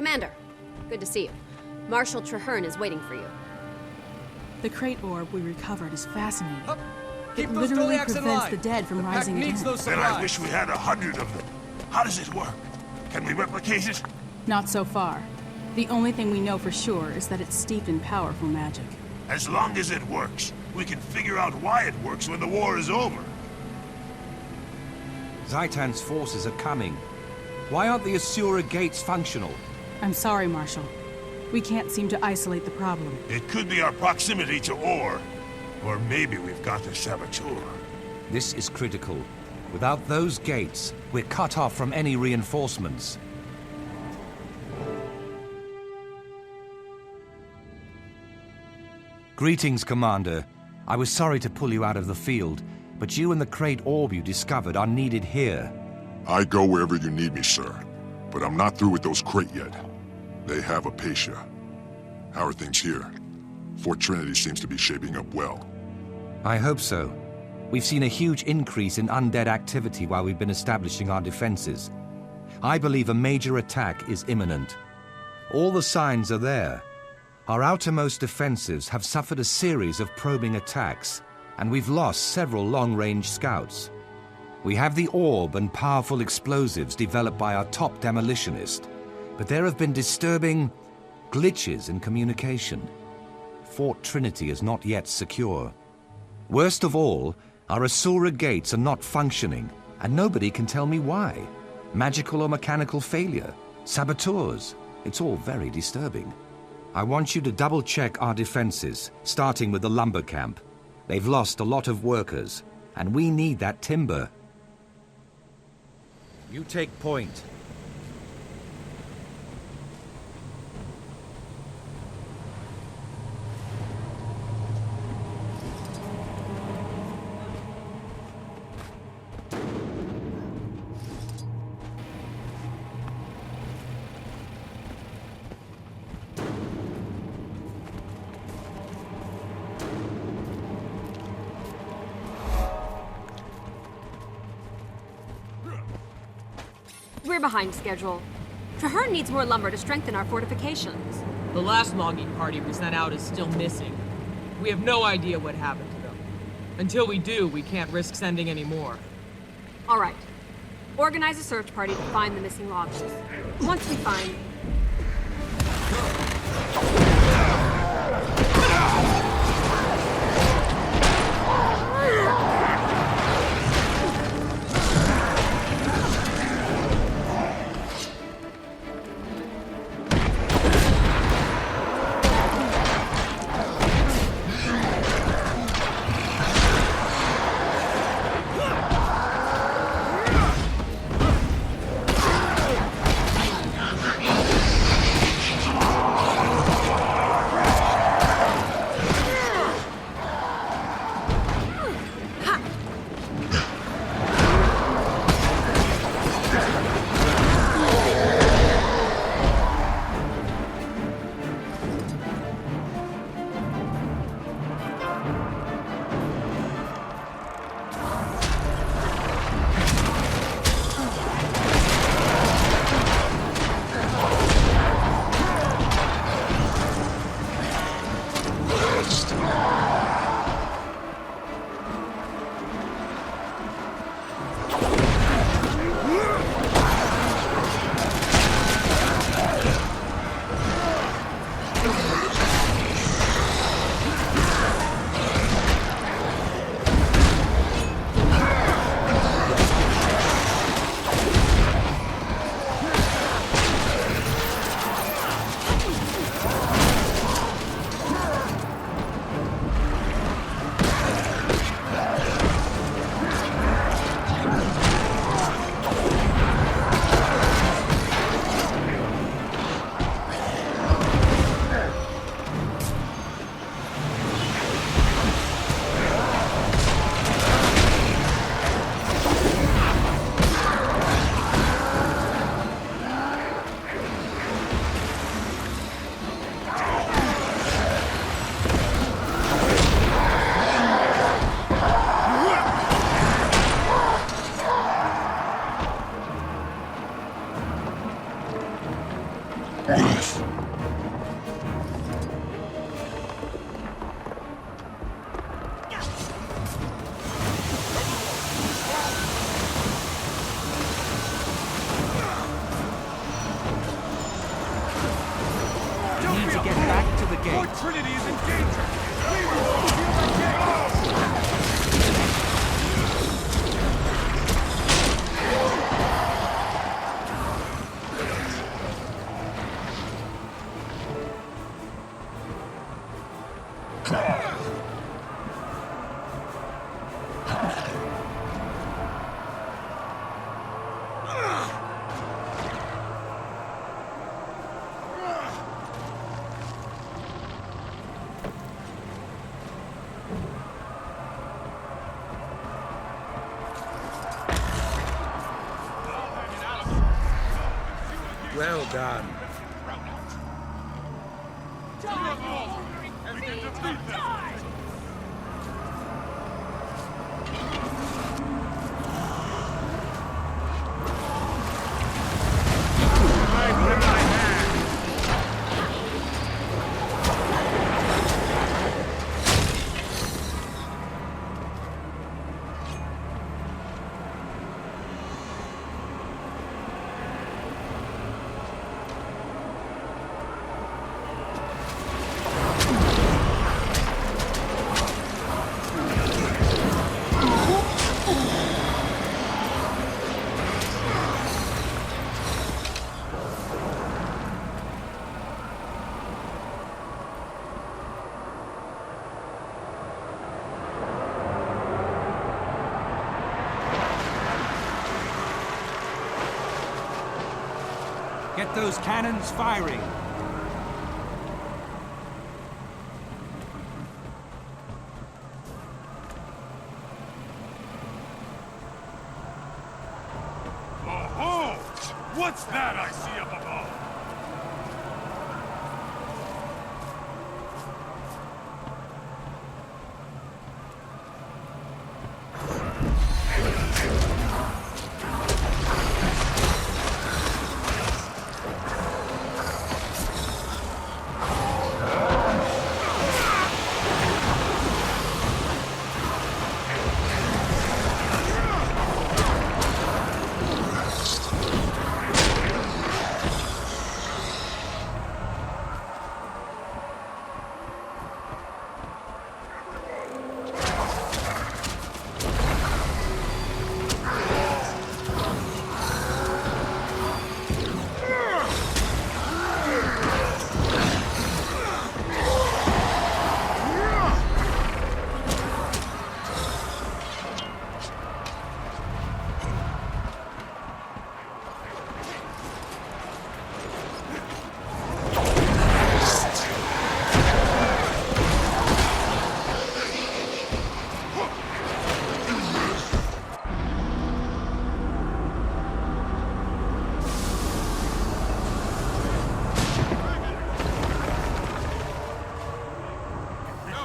Commander, good to see you. Marshal Traherne is waiting for you. The crate orb we recovered is fascinating. Keep It those literally Doliacs in prevents line. the dead from The pack rising needs again. those Then supplies. I wish we had 100 of them. How does it work? Can we replicate it? Not so far. The only thing we know for sure is that it's steeped in powerful magic. As long as it works, we can figure out why it works when the war is over. Zaitan's forces are coming. Why aren't the Asura gates functional? I'm sorry, Marshal. We can't seem to isolate the problem. It could be our proximity to ore. Or maybe we've got the saboteur. This is critical. Without those gates, we're cut off from any reinforcements. Greetings, Commander. I was sorry to pull you out of the field, but you and the crate orb you discovered are needed here. I go wherever you need me, sir. But I'm not through with those crate yet. They have Apatia. How are things here? Fort Trinity seems to be shaping up well. I hope so. We've seen a huge increase in undead activity while we've been establishing our defenses. I believe a major attack is imminent. All the signs are there. Our outermost defenses have suffered a series of probing attacks, and we've lost several long-range scouts. We have the orb and powerful explosives developed by our top demolitionist, but there have been disturbing glitches in communication. Fort Trinity is not yet secure. Worst of all, our Asura gates are not functioning, and nobody can tell me why. Magical or mechanical failure, saboteurs, it's all very disturbing. I want you to double-check our defenses, starting with the lumber camp. They've lost a lot of workers, and we need that timber. You take point. We're behind schedule. Traherne needs more lumber to strengthen our fortifications. The last logging party we sent out is still missing. We have no idea what happened to them. Until we do, we can't risk sending any more. All right. Organize a search party to find the missing loggers. Once we find... Well done. Get those cannons firing. Oh, what's that I see up above?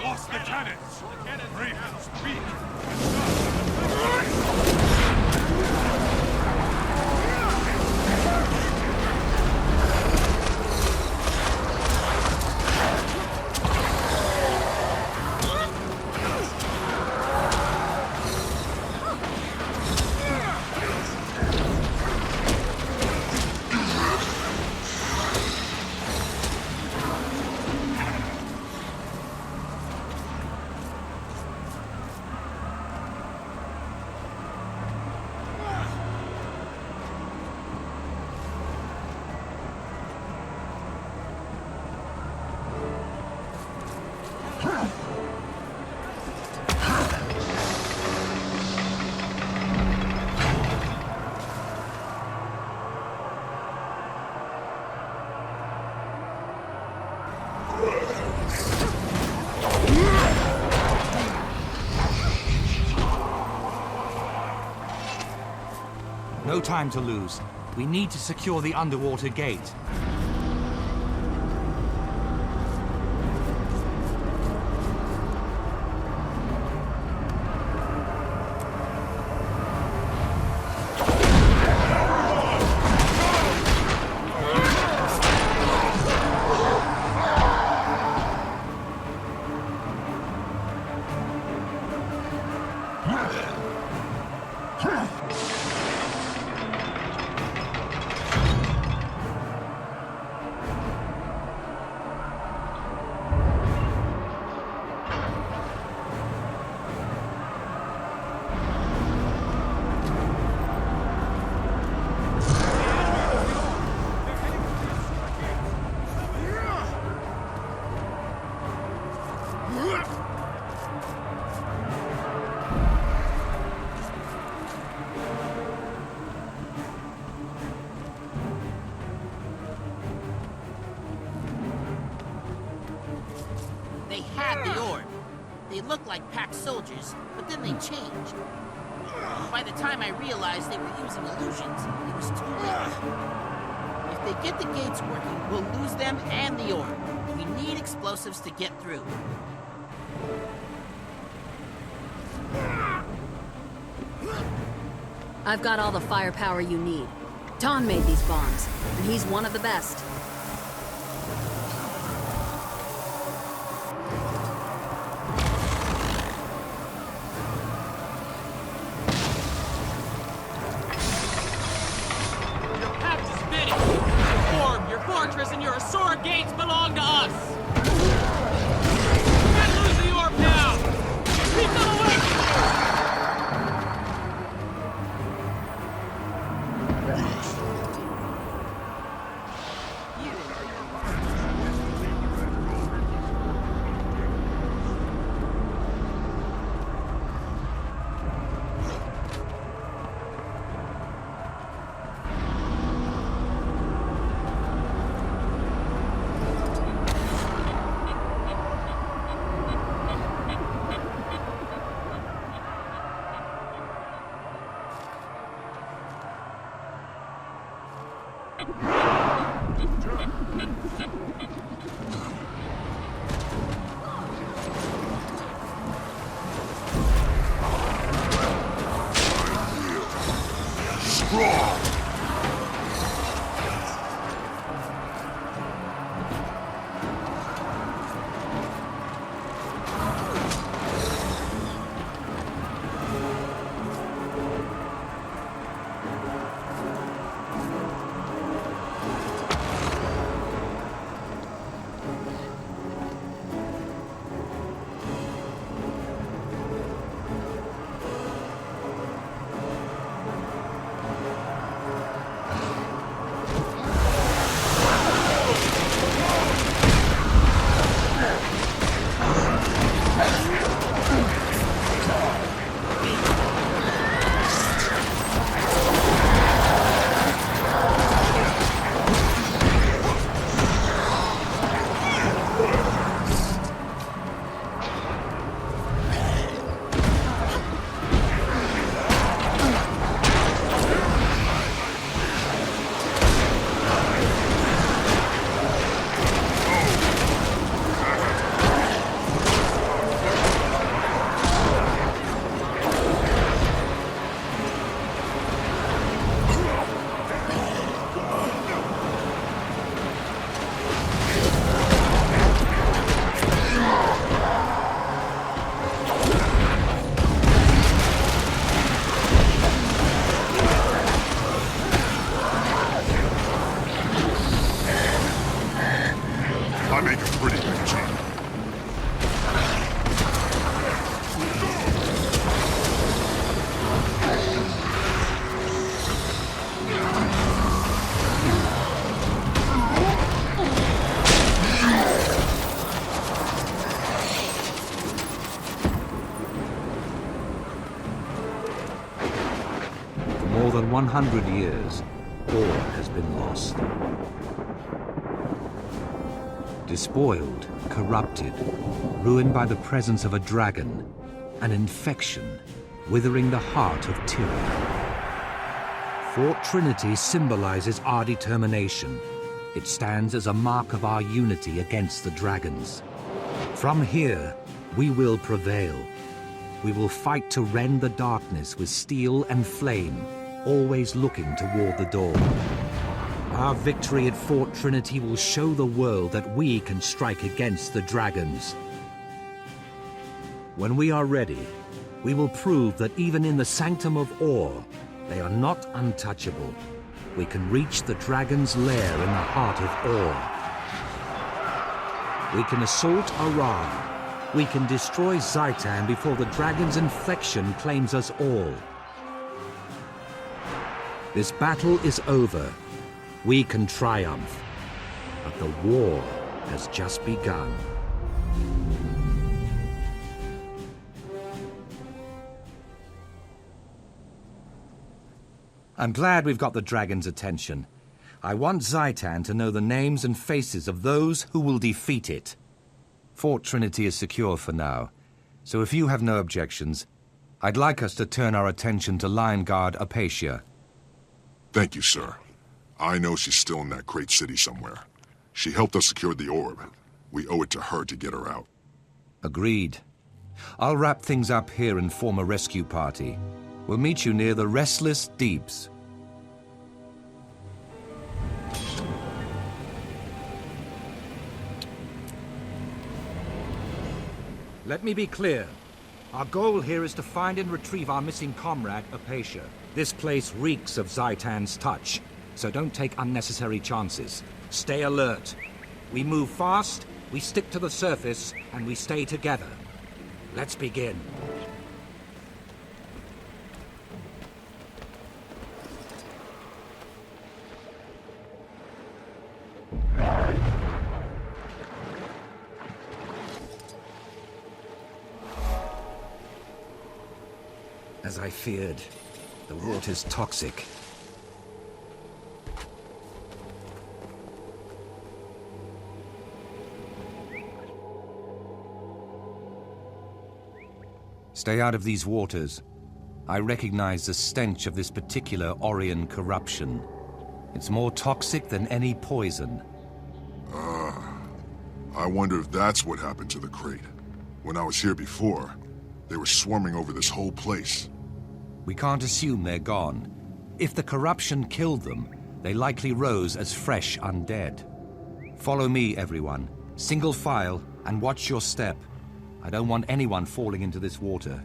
Lost the cannons! Ravens, weak! No time to lose. We need to secure the underwater gate. They had the orb. They looked like packed soldiers, but then they changed. By the time I realized they were using illusions, it was too late. If If they get the gates working, we'll lose them and the ore. We need explosives to get through. I've got all the firepower you need. Don made these bombs, and he's one of the best. Your pact is finished! Reform, your fortress and your Asura gates belong to us! We can't lose the orb now! Keep them away from here! I make a pretty big team. For more than 100 years, ore has been lost. Despoiled, corrupted, ruined by the presence of a dragon, an infection, withering the heart of tyranny. Fort Trinity symbolizes our determination. It stands as a mark of our unity against the dragons. From here, we will prevail. We will fight to rend the darkness with steel and flame, always looking toward the dawn. Our victory at Fort Trinity will show the world that we can strike against the dragons. When we are ready, we will prove that even in the Sanctum of Ore, they are not untouchable. We can reach the dragon's lair in the heart of Ore. We can assault Arar. We can destroy Zaitan before the dragon's infection claims us all. This battle is over. We can triumph, but the war has just begun. I'm glad we've got the dragon's attention. I want Zaitan to know the names and faces of those who will defeat it. Fort Trinity is secure for now, so if you have no objections, I'd like us to turn our attention to Lion Guard Apatia. Thank you, sir. I know she's still in that Crate City somewhere. She helped us secure the orb. We owe it to her to get her out. Agreed. I'll wrap things up here and form a rescue party. We'll meet you near the Restless Deeps. Let me be clear. Our goal here is to find and retrieve our missing comrade, Apatia. This place reeks of Zaitan's touch, so don't take unnecessary chances. Stay alert. We move fast, we stick to the surface, and we stay together. Let's begin. As I feared, the water's toxic. Stay out of these waters. I recognize the stench of this particular Orion corruption. It's more toxic than any poison. I wonder if that's what happened to the crate. When I was here before, they were swarming over this whole place. We can't assume they're gone. If the corruption killed them, they likely rose as fresh undead. Follow me, everyone. Single file, and watch your step. I don't want anyone falling into this water.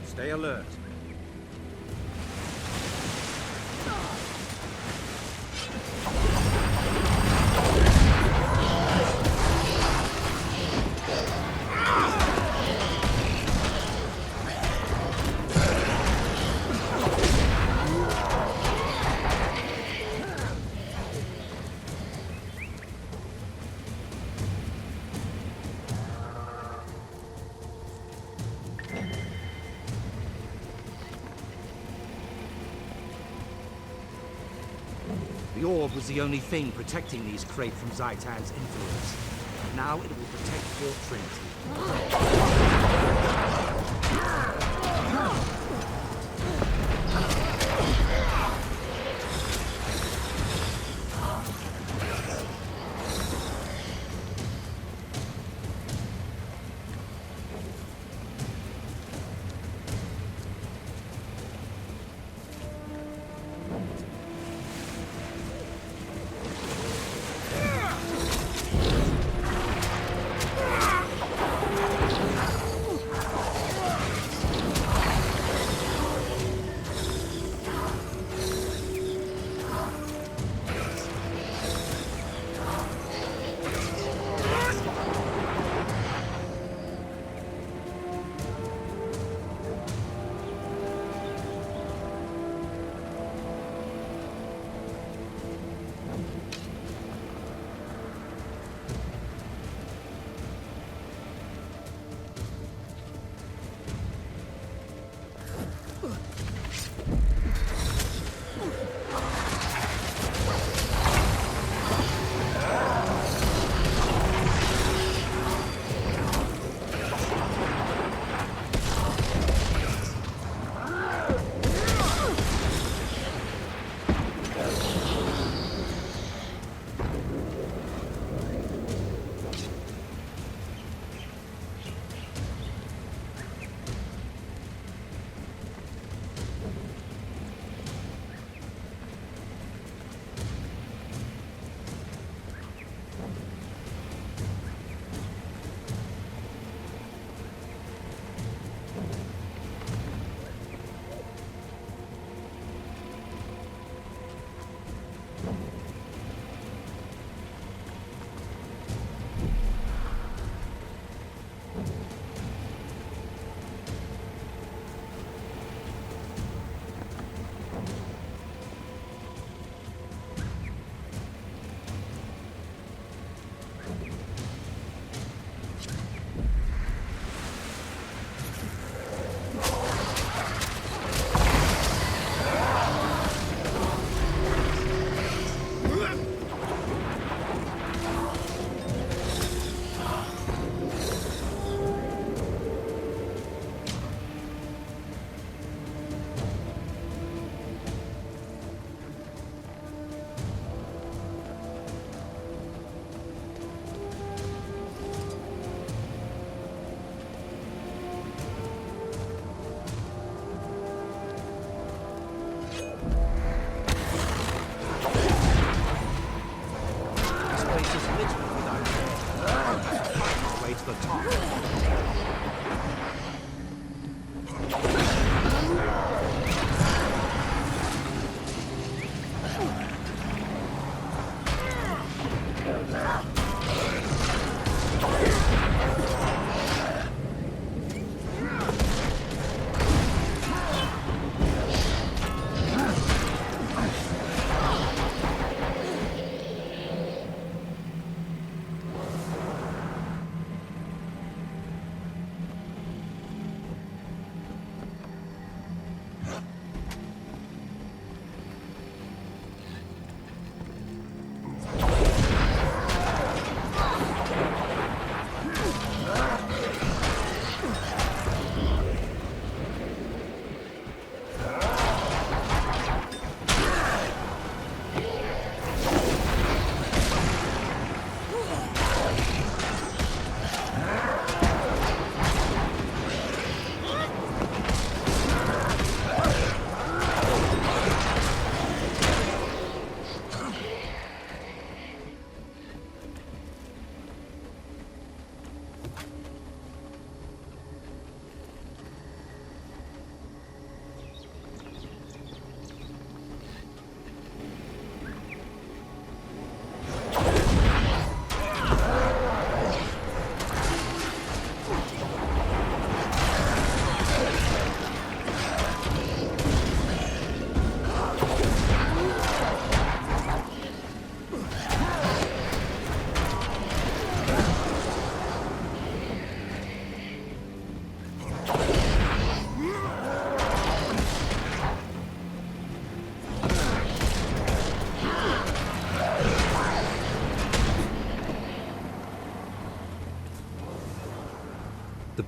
Stay alert. The orb was the only thing protecting these Crate from Zaitan's influence. Now it will protect Fort Trinity.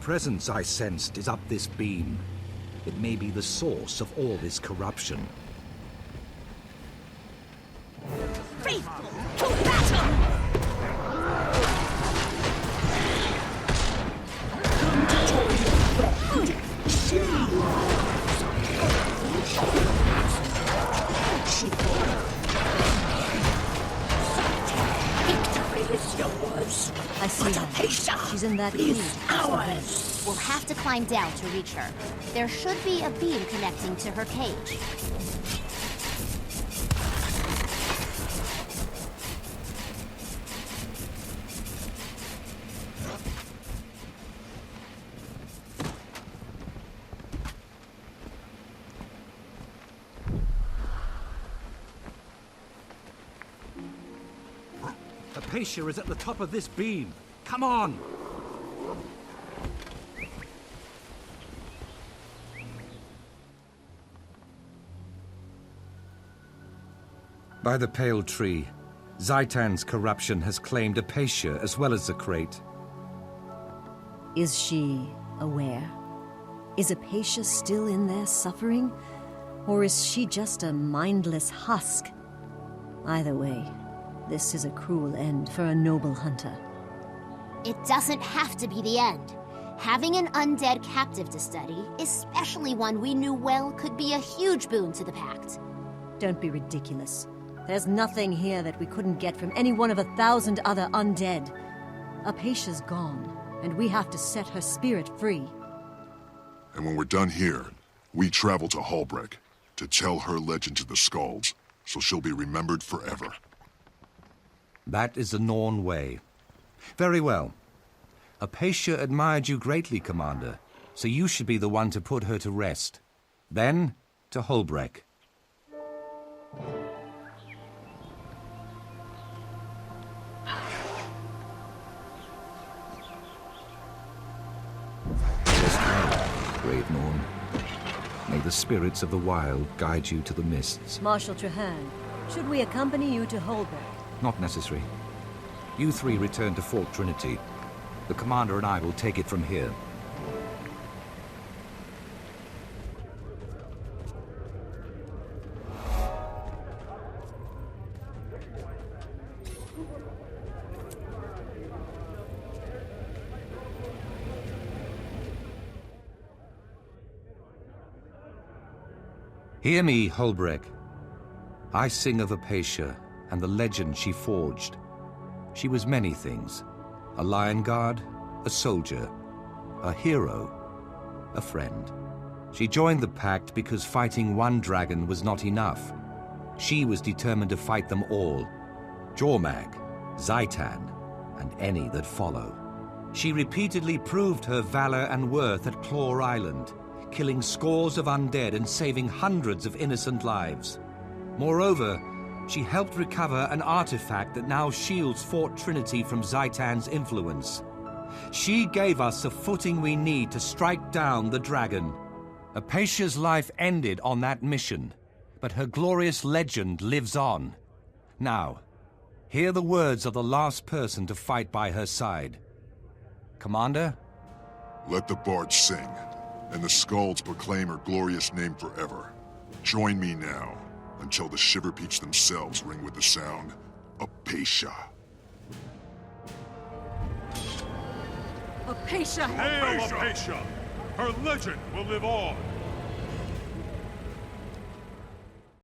presence I sensed is up this beam. It may be the source of all this corruption. Faithful to battle! I see her. She's in that cave. Ours. We'll have to climb down to reach her. There should be a beam connecting to her cage. Hypatia is at the top of this beam. Come on! By the pale tree, Zaitan's corruption has claimed Hypatia as well as the crate. Is she aware? Is Hypatia still in there suffering? Or is she just a mindless husk? Either way, this is a cruel end for a noble hunter. It doesn't have to be the end. Having an undead captive to study, especially one we knew well, could be a huge boon to the Pact. Don't be ridiculous. There's nothing here that we couldn't get from any one of 1,000 other undead. Hypatia's gone, and we have to set her spirit free. And when we're done here, we travel to Hulbreck to tell her legend to the Skalds, so she'll be remembered forever. That is the Norn way. Very well. Hypatia admired you greatly, Commander, so you should be the one to put her to rest. Then, to Hulbreck. Brave Norn. May the spirits of the wild guide you to the mists. Marshal Trahan, should we accompany you to Hulbreck? Not necessary. You three return to Fort Trinity. The commander and I will take it from here. Hear me, Hulbreck. I sing of Hypatia and the legend she forged. She was many things. A lion guard, a soldier, a hero, a friend. She joined the Pact because fighting one dragon was not enough. She was determined to fight them all. Jormag, Zaitan, and any that follow. She repeatedly proved her valor and worth at Claw Island, killing scores of undead and saving hundreds of innocent lives. Moreover, she helped recover an artifact that now shields Fort Trinity from Zaitan's influence. She gave us the footing we need to strike down the dragon. Hypatia's life ended on that mission, but her glorious legend lives on. Now, hear the words of the last person to fight by her side. Commander? Let the bards sing, and the Skalds proclaim her glorious name forever. Join me now, until the Shiver Peaks themselves ring with the sound of Hypatia. Hypatia! Hail Hypatia! Her legend will live on!